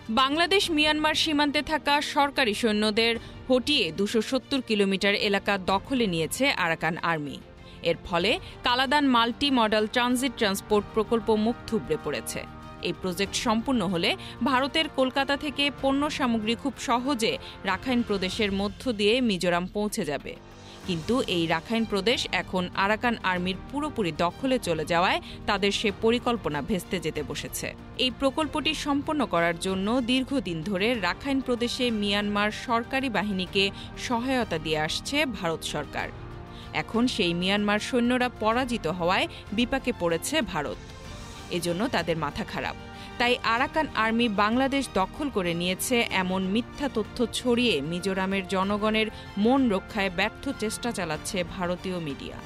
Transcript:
Bangladesh Myanmar সীমান্তে থাকা সরকারি সৈন্যদের হটিয়ে ২৭০ কিলোমিটার এলাকা দখলে নিয়েছে আরাকান আর্মি। এর ফলে Kaladan multi modal transit transport প্রকল্প মুখ থুবড়ে পড়েছে। এই প্রজেক্ট সম্পূর্ণ হলে ভারতের কলকাতা থেকে পণ্য সামগ্রী খুব সহজে রাখাইন প্রদেশের মধ্য দিয়ে মিজোরাম পৌঁছে যাবে। কিন্তু এই রাখাইন প্রদেশ এখন আরাকান আর্মির পুরোপুরি দখলে চলে যাওয়ায় তাদের সে পরিকল্পনা ভেস্তে যেতে বসেছে। এই প্রকল্পটি সম্পন্ন করার জন্য দীর্ঘদিন ধরে রাখাইন প্রদেশে মিয়ানমার সরকারি বাহিনীকে সহায়তা দিয়ে আসছে ভারত সরকার। এখন সেই মিয়ানমার সৈন্যরা পরাজিত হওয়ায় বিপাকে পড়েছে ভারত। এজন্য তাদের মাথা খারাপ। তাই আরাকান আর্মি বাংলাদেশ দখল করে নিয়েছে এমন মিথ্যা তথ্য ছড়িয়ে মিজোরামের জনগণের মন রক্ষায় ব্যর্থ চেষ্টা চালাচ্ছে ভারতীয় মিডিয়া।